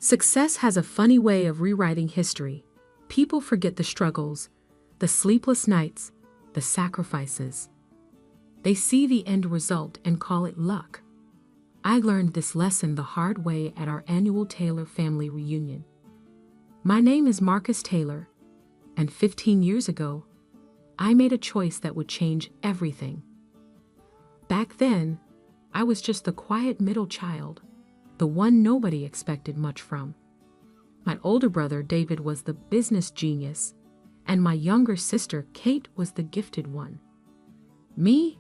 Success has a funny way of rewriting history. People forget the struggles, the sleepless nights, the sacrifices. They see the end result and call it luck. I learned this lesson the hard way at our annual Taylor family reunion. My name is Marcus Taylor, and 15 years ago, I made a choice that would change everything. Back then, I was just the quiet middle child, the one nobody expected much from. My older brother David was the business genius, and my younger sister Kate was the gifted one. Me?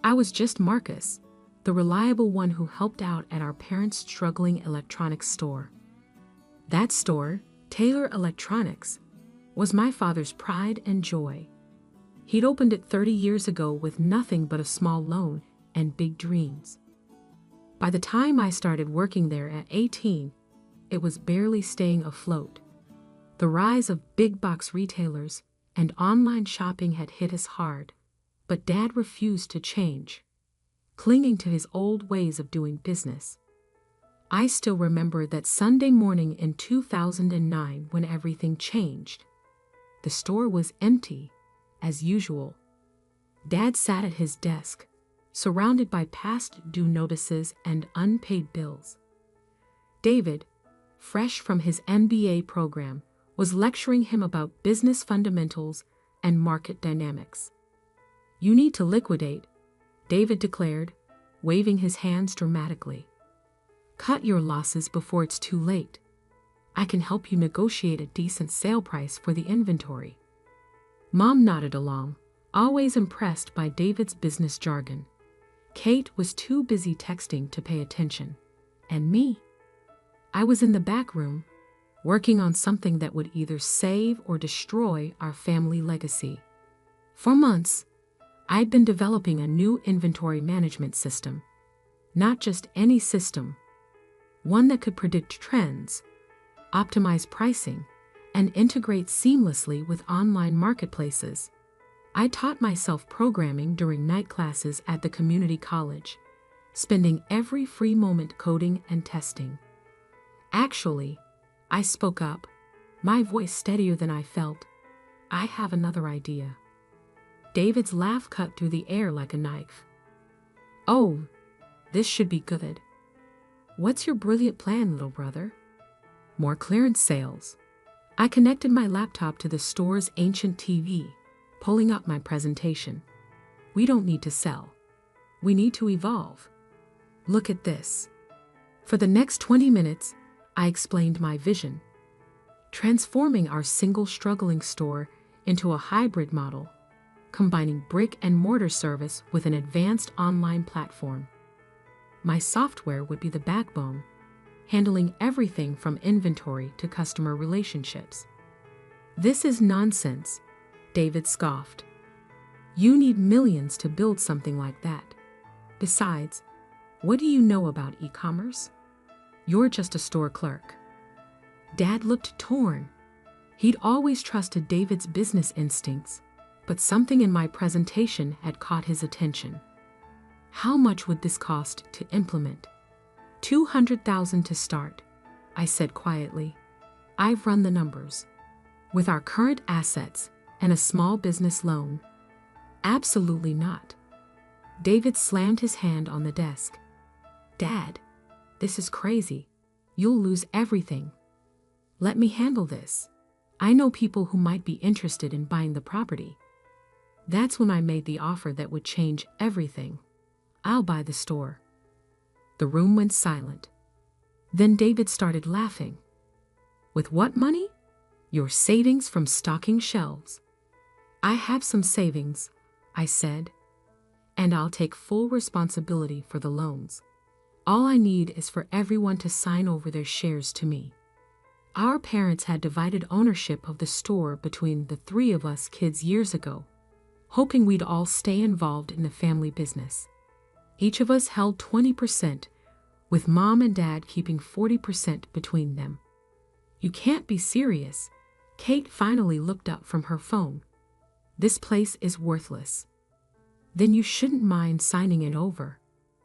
I was just Marcus, the reliable one who helped out at our parents' struggling electronics store. That store, Taylor Electronics, was my father's pride and joy. He'd opened it 30 years ago with nothing but a small loan and big dreams. By the time I started working there at 18, it was barely staying afloat. The rise of big box retailers and online shopping had hit us hard, but Dad refused to change, clinging to his old ways of doing business. I still remember that Sunday morning in 2009 when everything changed. The store was empty, as usual. Dad sat at his desk, surrounded by past due notices and unpaid bills. David, fresh from his MBA program, was lecturing him about business fundamentals and market dynamics. "You need to liquidate," David declared, waving his hands dramatically. "Cut your losses before it's too late. I can help you negotiate a decent sale price for the inventory." Mom nodded along, always impressed by David's business jargon. Kate was too busy texting to pay attention. And me? I was in the back room, working on something that would either save or destroy our family legacy. For months, I'd been developing a new inventory management system. Not just any system, one that could predict trends, optimize pricing, and integrate seamlessly with online marketplaces. I taught myself programming during night classes at the community college, spending every free moment coding and testing. Actually, I spoke up, my voice steadier than I felt. "I have another idea." David's laugh cut through the air like a knife. "Oh, this should be good. What's your brilliant plan, little brother?" "More clearance sales." I connected my laptop to the store's ancient TV, pulling up my presentation. "We don't need to sell. We need to evolve. Look at this." For the next 20 minutes, I explained my vision. Transforming our single struggling store into a hybrid model, combining brick and mortar service with an advanced online platform. My software would be the backbone, handling everything from inventory to customer relationships. "This is nonsense," David scoffed. "You need millions to build something like that. Besides, what do you know about e-commerce? You're just a store clerk." Dad looked torn. He'd always trusted David's business instincts, but something in my presentation had caught his attention. "How much would this cost to implement?" $200,000 to start, I said quietly. "I've run the numbers. With our current assets and a small business loan." "Absolutely not." David slammed his hand on the desk. "Dad, this is crazy. You'll lose everything. Let me handle this. I know people who might be interested in buying the property." That's when I made the offer that would change everything. "I'll buy the store." The room went silent. Then David started laughing. "With what money?" "Your savings from stocking shelves." "I have some savings," I said, "and I'll take full responsibility for the loans. All I need is for everyone to sign over their shares to me." Our parents had divided ownership of the store between the three of us kids years ago, hoping we'd all stay involved in the family business. Each of us held 20%, with Mom and Dad keeping 40% between them. "You can't be serious." Kate finally looked up from her phone. "This place is worthless." "Then you shouldn't mind signing it over,"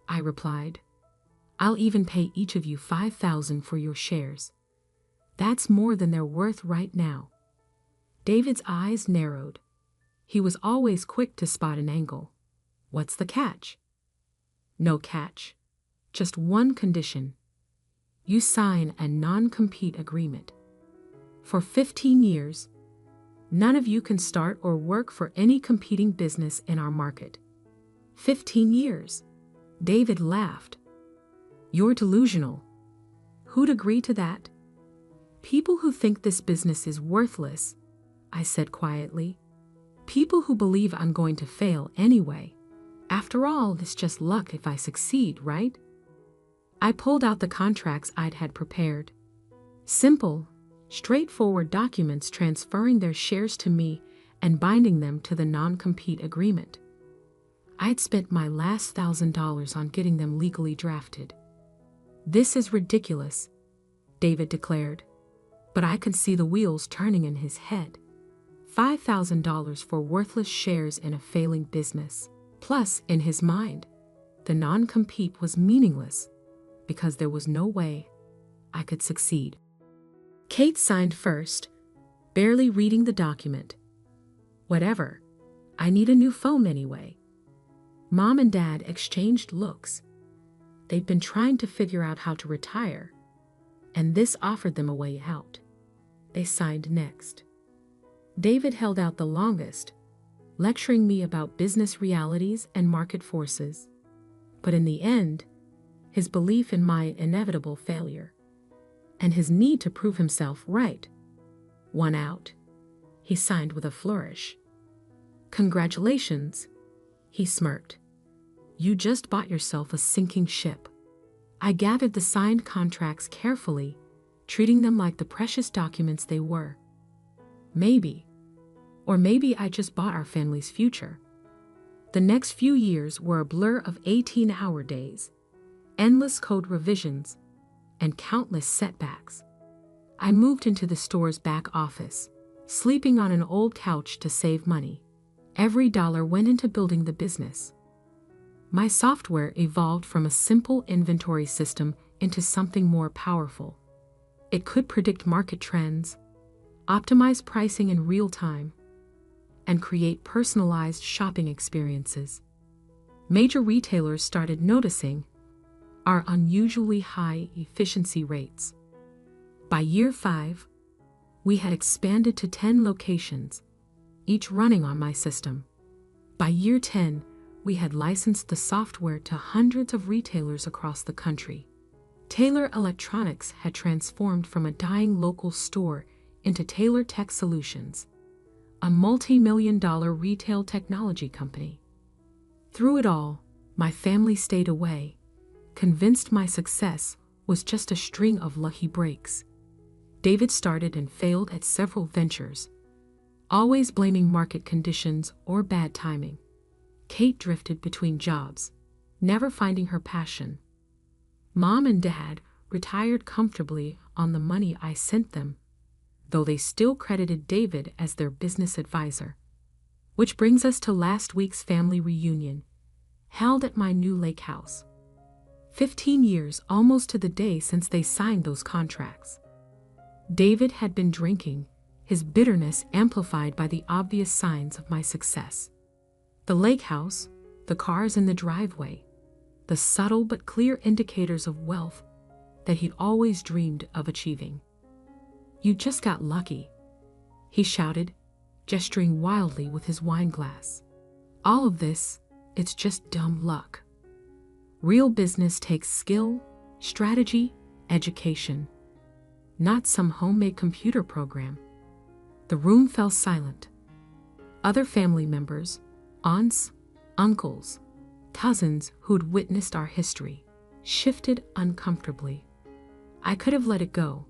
I replied. "I'll even pay each of you $5,000 for your shares." That's more than they're worth right now. David's eyes narrowed. He was always quick to spot an angle. What's the catch? No catch. Just one condition. You sign a non-compete agreement. For 15 years, none of you can start or work for any competing business in our market. 15 years. David laughed. You're delusional. Who'd agree to that? People who think this business is worthless, I said quietly. People who believe I'm going to fail anyway. After all, it's just luck if I succeed, right? I pulled out the contracts I'd had prepared. Simple, straightforward documents transferring their shares to me and binding them to the non-compete agreement. I'd spent my last $1,000 on getting them legally drafted. This is ridiculous, David declared, but I could see the wheels turning in his head. $5,000 for worthless shares in a failing business. Plus, in his mind, the non-compete was meaningless because there was no way I could succeed. Kate signed first, barely reading the document. Whatever. I need a new phone anyway. Mom and Dad exchanged looks. They'd been trying to figure out how to retire, and this offered them a way out. They signed next. David held out the longest, lecturing me about business realities and market forces. But in the end, his belief in my inevitable failure and his need to prove himself right won out. He signed with a flourish. Congratulations, he smirked. You just bought yourself a sinking ship. I gathered the signed contracts carefully, treating them like the precious documents they were. Maybe I just bought our family's future. The next few years were a blur of 18-hour days, endless code revisions, and countless setbacks. I moved into the store's back office, sleeping on an old couch to save money. Every dollar went into building the business. My software evolved from a simple inventory system into something more powerful. It could predict market trends, optimize pricing in real time, and create personalized shopping experiences. Major retailers started noticing our unusually high efficiency rates. By year 5, we had expanded to 10 locations, each running on my system. By year 10, we had licensed the software to hundreds of retailers across the country. Taylor Electronics had transformed from a dying local store into Taylor Tech Solutions, a multi-million-dollar retail technology company. Through it all, my family stayed away, convinced my success was just a string of lucky breaks. David started and failed at several ventures, always blaming market conditions or bad timing. Kate drifted between jobs, never finding her passion. Mom and Dad retired comfortably on the money I sent them, though they still credited David as their business advisor. Which brings us to last week's family reunion, held at my new lake house. 15 years almost to the day since they signed those contracts. David had been drinking, his bitterness amplified by the obvious signs of my success. The lake house, the cars in the driveway, the subtle but clear indicators of wealth that he'd always dreamed of achieving. You just got lucky, he shouted, gesturing wildly with his wine glass. All of this, it's just dumb luck. Real business takes skill, strategy, education, not some homemade computer program. The room fell silent. Other family members, aunts, uncles, cousins who'd witnessed our history, shifted uncomfortably. I could have let it go,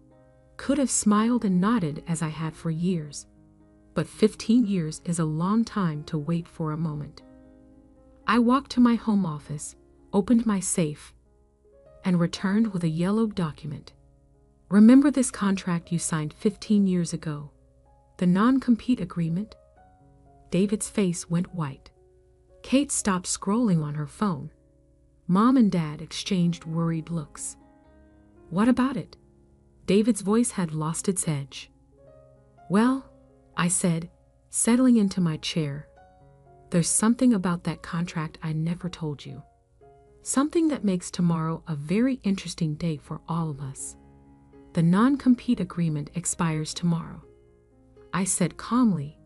could have smiled and nodded as I had for years, but 15 years is a long time to wait for a moment. I walked to my home office, opened my safe, and returned with a yellow document. Remember this contract you signed 15 years ago? The non-compete agreement? David's face went white. Kate stopped scrolling on her phone. Mom and Dad exchanged worried looks. What about it? David's voice had lost its edge. "Well," I said, settling into my chair, "there's something about that contract I never told you. Something that makes tomorrow a very interesting day for all of us. The non-compete agreement expires tomorrow," I said calmly,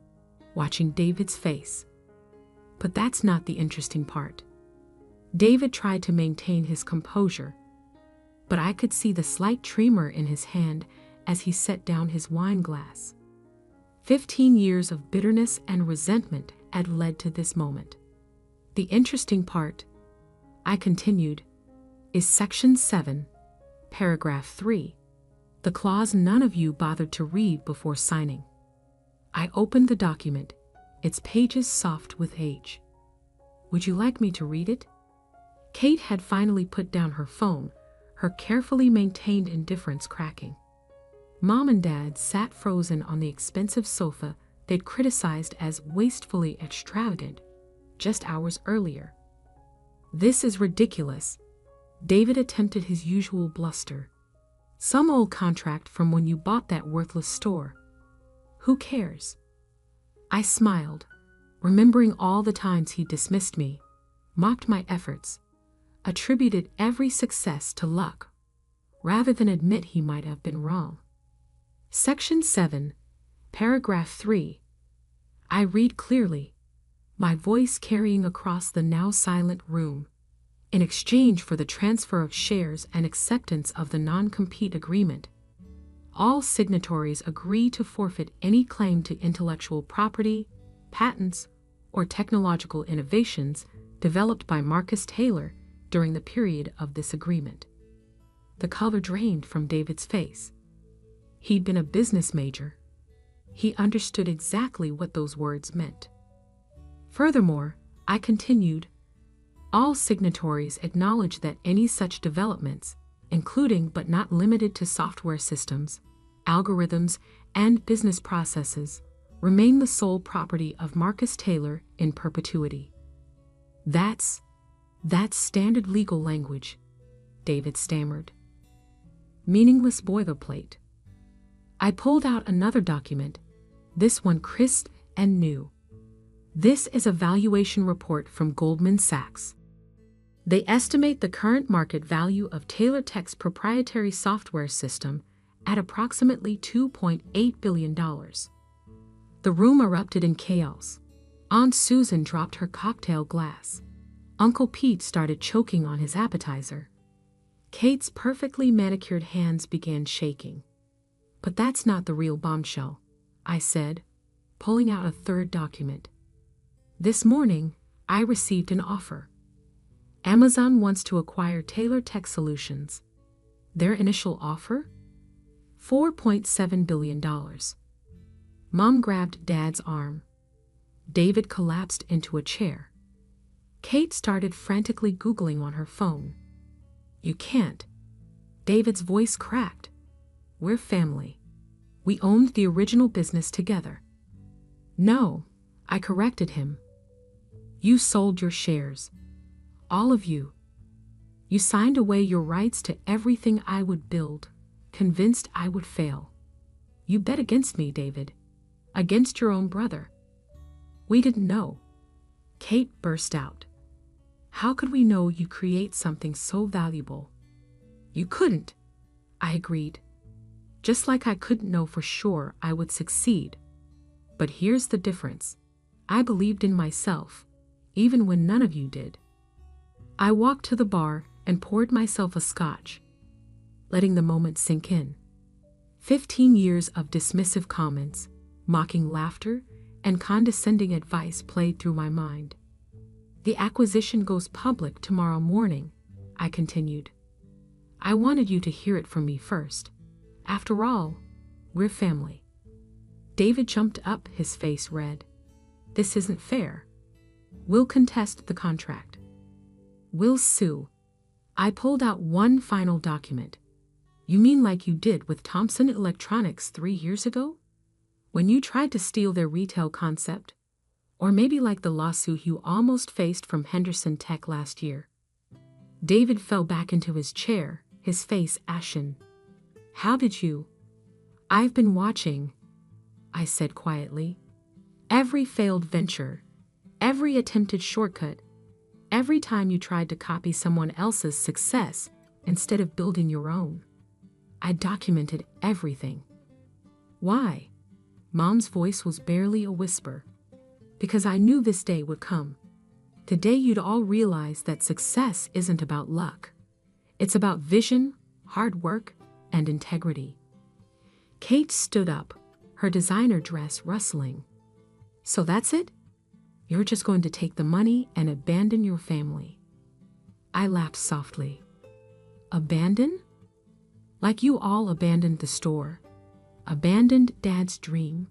watching David's face. But that's not the interesting part. David tried to maintain his composure, but I could see the slight tremor in his hand as he set down his wine glass. 15 years of bitterness and resentment had led to this moment. "The interesting part," I continued, "is Section 7, Paragraph 3, the clause none of you bothered to read before signing." I opened the document, its pages soft with age. "Would you like me to read it?" Kate had finally put down her phone, her carefully maintained indifference cracking. Mom and Dad sat frozen on the expensive sofa they'd criticized as wastefully extravagant just hours earlier. "This is ridiculous." David attempted his usual bluster. "Some old contract from when you bought that worthless store. Who cares?" I smiled, remembering all the times he dismissed me, mocked my efforts, attributed every success to luck, rather than admit he might have been wrong. Section 7, Paragraph 3. I read clearly, my voice carrying across the now silent room. "In exchange for the transfer of shares and acceptance of the non-compete agreement, all signatories agree to forfeit any claim to intellectual property, patents, or technological innovations developed by Marcus Taylor during the period of this agreement." The color drained from David's face. He'd been a business major. He understood exactly what those words meant. "Furthermore," I continued, "all signatories acknowledge that any such developments, including but not limited to software systems, algorithms, and business processes, remain the sole property of Marcus Taylor in perpetuity." That's standard legal language," David stammered. "Meaningless boilerplate." I pulled out another document, this one crisp and new. "This is a valuation report from Goldman Sachs. They estimate the current market value of Taylor Tech's proprietary software system at approximately $2.8 billion. The room erupted in chaos. Aunt Susan dropped her cocktail glass. Uncle Pete started choking on his appetizer. Kate's perfectly manicured hands began shaking. "But that's not the real bombshell," I said, pulling out a third document. "This morning, I received an offer. Amazon wants to acquire Taylor Tech Solutions. Their initial offer? $4.7 billion. Mom grabbed Dad's arm. David collapsed into a chair. Kate started frantically Googling on her phone. "You can't." David's voice cracked. "We're family. We owned the original business together." "No," I corrected him. "You sold your shares. All of you. You signed away your rights to everything I would build, convinced I would fail. You bet against me, David. Against your own brother." "We didn't know." Kate burst out. "How could we know you create something so valuable?" "You couldn't," I agreed. "Just like I couldn't know for sure I would succeed. But here's the difference. I believed in myself, even when none of you did." I walked to the bar and poured myself a scotch, letting the moment sink in. 15 years of dismissive comments, mocking laughter, and condescending advice played through my mind. "The acquisition goes public tomorrow morning," I continued. "I wanted you to hear it from me first. After all, we're family." David jumped up, his face red. "This isn't fair. We'll contest the contract. We'll sue." I pulled out one final document. "You mean like you did with Thomson Electronics 3 years ago? When you tried to steal their retail concept? Or maybe like the lawsuit you almost faced from Henderson Tech last year?" David fell back into his chair, his face ashen. How did you? I've been watching, I said quietly. Every failed venture, every attempted shortcut, every time you tried to copy someone else's success instead of building your own. I documented everything. Why? Mom's voice was barely a whisper. Because I knew this day would come. The day you'd all realize that success isn't about luck. It's about vision, hard work, and integrity. Kate stood up, her designer dress rustling. So that's it? You're just going to take the money and abandon your family. I laughed softly. Abandon? Like you all abandoned the store, abandoned Dad's dream,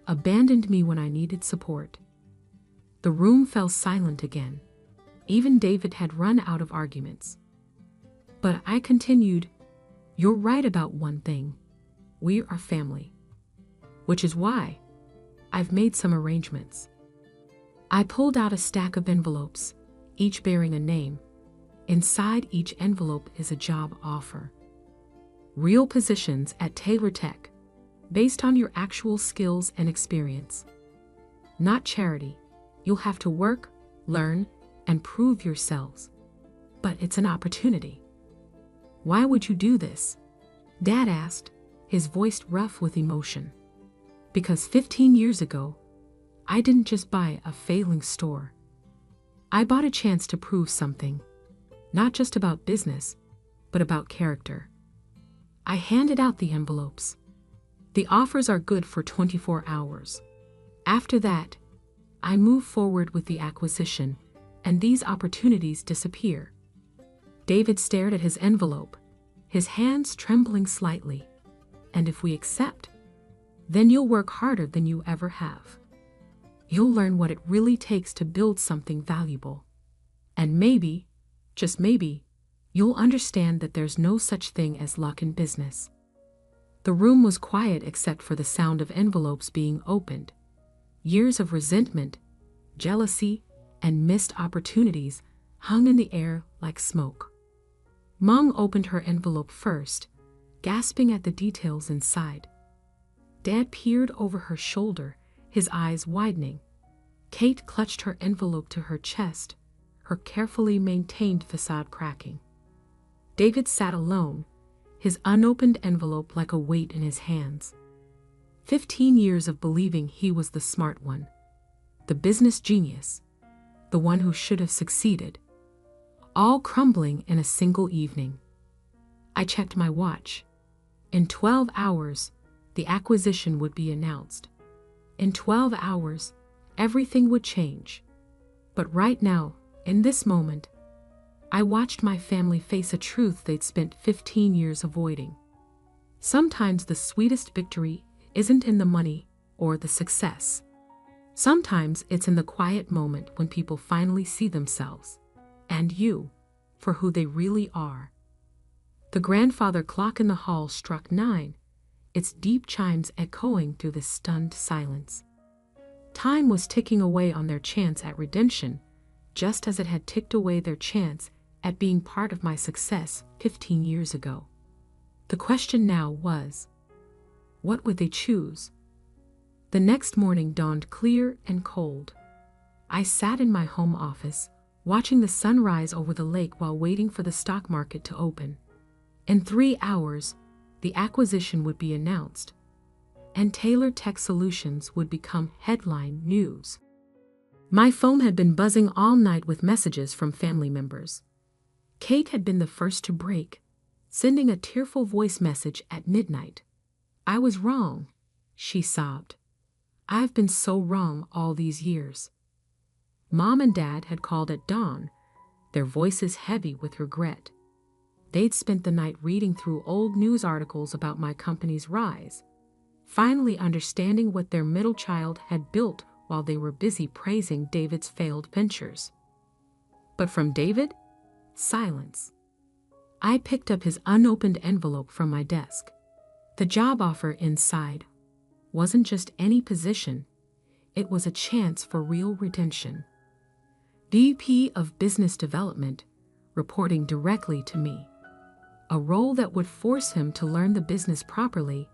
abandoned me when I needed support. The room fell silent again. Even David had run out of arguments. But I continued, you're right about one thing. We are family. Which is why I've made some arrangements. I pulled out a stack of envelopes, each bearing a name. Inside each envelope is a job offer. Real positions at Taylor Tech, based on your actual skills and experience. Not charity. You'll have to work, learn, and prove yourselves. But it's an opportunity. Why would you do this? Dad asked, his voice rough with emotion. Because 15 years ago, I didn't just buy a failing store. I bought a chance to prove something. Not just about business, but about character. I handed out the envelopes. The offers are good for 24 hours. After that, I move forward with the acquisition, and these opportunities disappear. David stared at his envelope, his hands trembling slightly. And if we accept, then you'll work harder than you ever have. You'll learn what it really takes to build something valuable. And maybe, just maybe, you'll understand that there's no such thing as luck in business. The room was quiet except for the sound of envelopes being opened. Years of resentment, jealousy, and missed opportunities hung in the air like smoke. Mom opened her envelope first, gasping at the details inside. Dad peered over her shoulder, his eyes widening. Kate clutched her envelope to her chest, her carefully maintained facade cracking. David sat alone, his unopened envelope like a weight in his hands. 15 years of believing he was the smart one, the business genius, the one who should have succeeded, all crumbling in a single evening. I checked my watch. In 12 hours, the acquisition would be announced. In 12 hours, everything would change. But right now, in this moment, I watched my family face a truth they'd spent 15 years avoiding. Sometimes the sweetest victory isn't in the money or the success. Sometimes it's in the quiet moment when people finally see themselves, and you, for who they really are. The grandfather clock in the hall struck 9, its deep chimes echoing through the stunned silence. Time was ticking away on their chance at redemption, just as it had ticked away their chance at being part of my success 15 years ago. The question now was, what would they choose? The next morning dawned clear and cold. I sat in my home office, watching the sun rise over the lake while waiting for the stock market to open. In 3 hours, the acquisition would be announced, and Taylor Tech Solutions would become headline news. My phone had been buzzing all night with messages from family members. Kate had been the first to break, sending a tearful voice message at midnight. I was wrong, she sobbed. I've been so wrong all these years. Mom and Dad had called at dawn, their voices heavy with regret. They'd spent the night reading through old news articles about my company's rise, finally understanding what their middle child had built while they were busy praising David's failed ventures. But from David, silence. I picked up his unopened envelope from my desk. The job offer inside wasn't just any position, it was a chance for real redemption. VP of Business Development, reporting directly to me. a role that would force him to learn the business properly,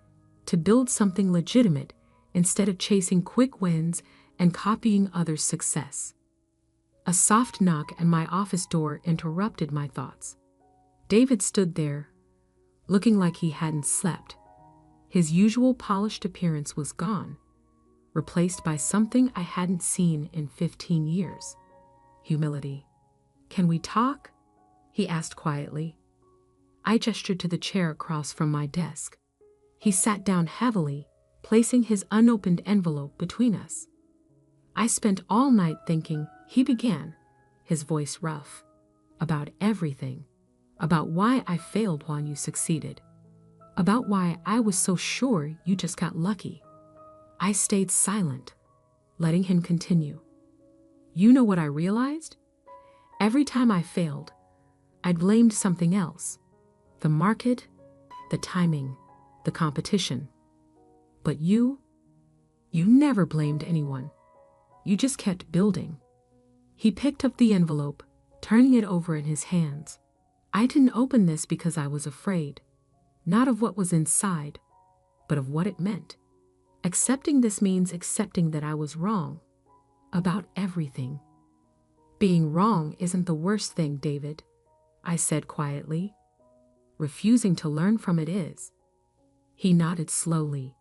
to build something legitimate instead of chasing quick wins and copying others' success. A soft knock at my office door interrupted my thoughts. David stood there, looking like he hadn't slept. His usual polished appearance was gone, replaced by something I hadn't seen in 15 years. Humility. "Can we talk?" he asked quietly. I gestured to the chair across from my desk. He sat down heavily, placing his unopened envelope between us. "I spent all night thinking," he began, his voice rough, "about everything. About why I failed while you succeeded. About why I was so sure you just got lucky." I stayed silent, letting him continue. "You know what I realized? Every time I failed, I blamed something else. The market, the timing, the competition. But you never blamed anyone. You just kept building." He picked up the envelope, turning it over in his hands. I didn't open this because I was afraid, not of what was inside, but of what it meant. Accepting this means accepting that I was wrong about everything. "Being wrong isn't the worst thing, David," I said quietly. "Refusing to learn from it is." He nodded slowly.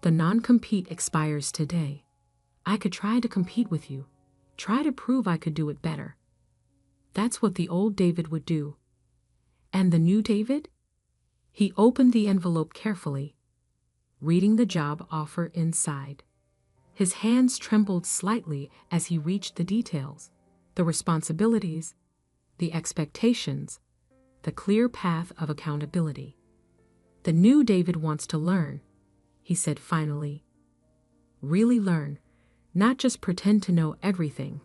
"The non-compete expires today. I could try to compete with you, try to prove I could do it better. That's what the old David would do. And the new David?" He opened the envelope carefully, reading the job offer inside. His hands trembled slightly as he reached the details, the responsibilities, the expectations, the clear path of accountability. "The new David wants to learn," he said finally. "Really learn, not just pretend to know everything."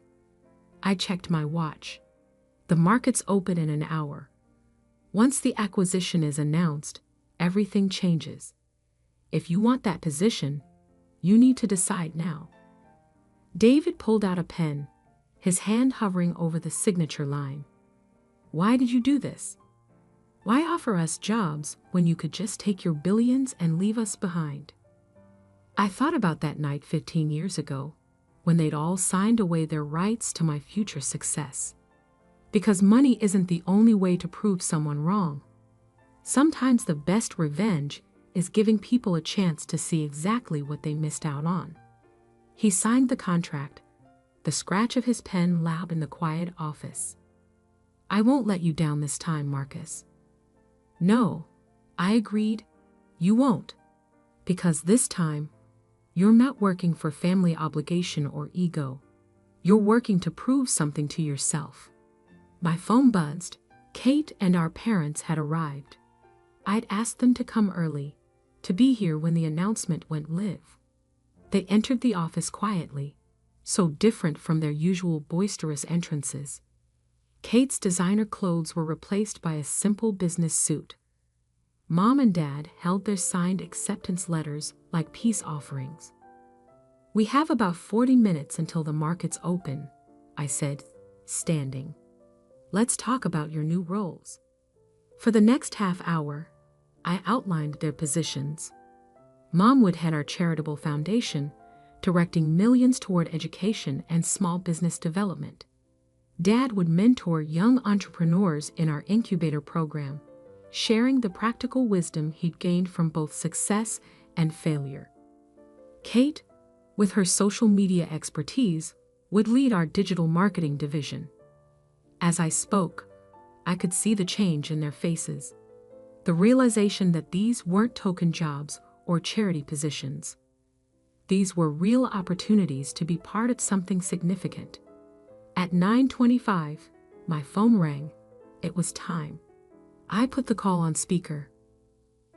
I checked my watch. The market's open in an hour. Once the acquisition is announced, everything changes. If you want that position, you need to decide now. David pulled out a pen, his hand hovering over the signature line. "Why did you do this? Why offer us jobs when you could just take your billions and leave us behind?" I thought about that night 15 years ago, when they'd all signed away their rights to my future success. Because money isn't the only way to prove someone wrong. Sometimes the best revenge is giving people a chance to see exactly what they missed out on. He signed the contract, the scratch of his pen loud in the quiet office. "I won't let you down this time, Marcus." "No," I agreed, "you won't. Because this time, you're not working for family obligation or ego. You're working to prove something to yourself." My phone buzzed. Kate and our parents had arrived. I'd asked them to come early, to be here when the announcement went live. They entered the office quietly, so different from their usual boisterous entrances. Kate's designer clothes were replaced by a simple business suit. Mom and Dad held their signed acceptance letters like peace offerings. "We have about 40 minutes until the markets open," I said, standing. "Let's talk about your new roles." For the next half hour, I outlined their positions. Mom would head our charitable foundation, directing millions toward education and small business development. Dad would mentor young entrepreneurs in our incubator program, sharing the practical wisdom he'd gained from both success and failure. Kate, with her social media expertise, would lead our digital marketing division. As I spoke, I could see the change in their faces, the realization that these weren't token jobs or charity positions. These were real opportunities to be part of something significant. At 9:25, my phone rang. It was time. I put the call on speaker.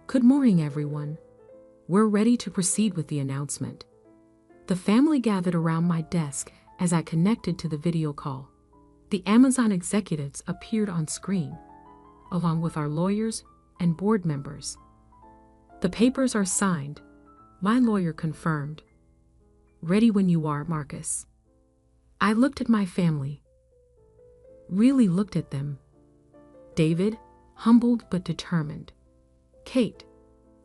"Good morning, everyone. We're ready to proceed with the announcement." The family gathered around my desk as I connected to the video call. The Amazon executives appeared on screen, along with our lawyers and board members. "The papers are signed," my lawyer confirmed. "Ready when you are, Marcus." I looked at my family. Really looked at them. David, humbled but determined. Kate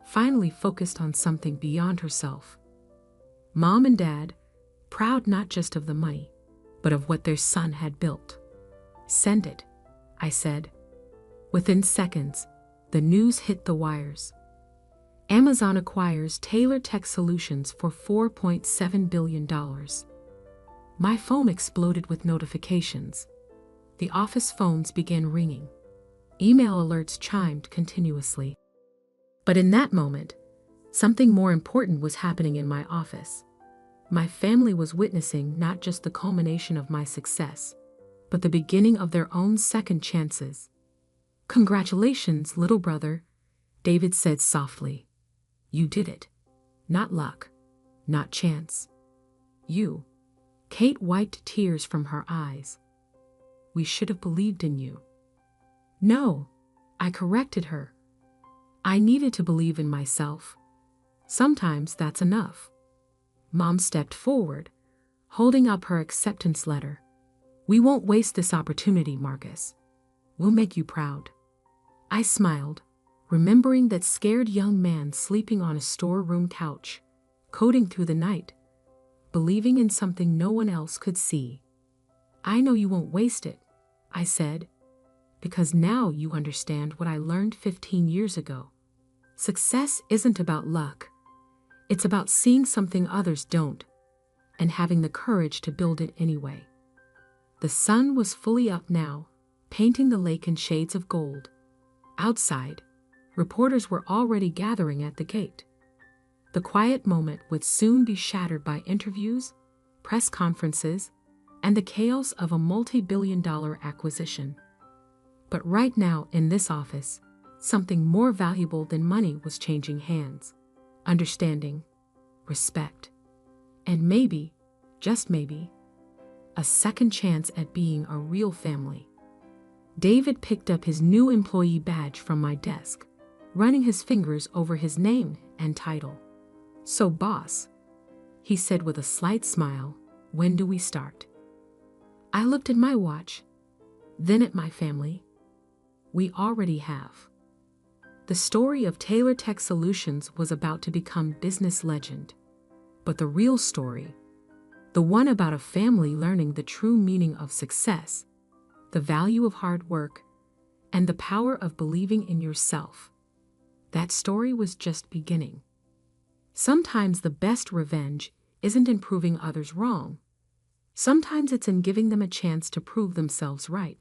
finally focused on something beyond herself. Mom and Dad, proud not just of the money, but of what their son had built. "Send it," I said. Within seconds, the news hit the wires. Amazon acquires Taylor Tech Solutions for $4.7 billion. My phone exploded with notifications. The office phones began ringing. Email alerts chimed continuously. But in that moment, something more important was happening in my office. My family was witnessing not just the culmination of my success, but the beginning of their own second chances. "Congratulations, little brother," David said softly. "You did it. Not luck, not chance. You." Kate wiped tears from her eyes. "We should have believed in you." "No," I corrected her. "I needed to believe in myself. Sometimes that's enough." Mom stepped forward, holding up her acceptance letter. "We won't waste this opportunity, Marcus. We'll make you proud." I smiled, remembering that scared young man sleeping on a storeroom couch, coding through the night, believing in something no one else could see. "I know you won't waste it," I said, "because now you understand what I learned 15 years ago. Success isn't about luck. It's about seeing something others don't, and having the courage to build it anyway." The sun was fully up now, painting the lake in shades of gold. Outside, reporters were already gathering at the gate. The quiet moment would soon be shattered by interviews, press conferences, and the chaos of a multi-billion-dollar acquisition. But right now in this office, something more valuable than money was changing hands. Understanding, respect, and maybe, just maybe, a second chance at being a real family. David picked up his new employee badge from my desk, running his fingers over his name and title. "So, boss," he said with a slight smile, "when do we start?" I looked at my watch, then at my family. "We already have." The story of Taylor Tech Solutions was about to become business legend. But the real story, the one about a family learning the true meaning of success, the value of hard work, and the power of believing in yourself, that story was just beginning. Sometimes the best revenge isn't in proving others wrong. Sometimes it's in giving them a chance to prove themselves right.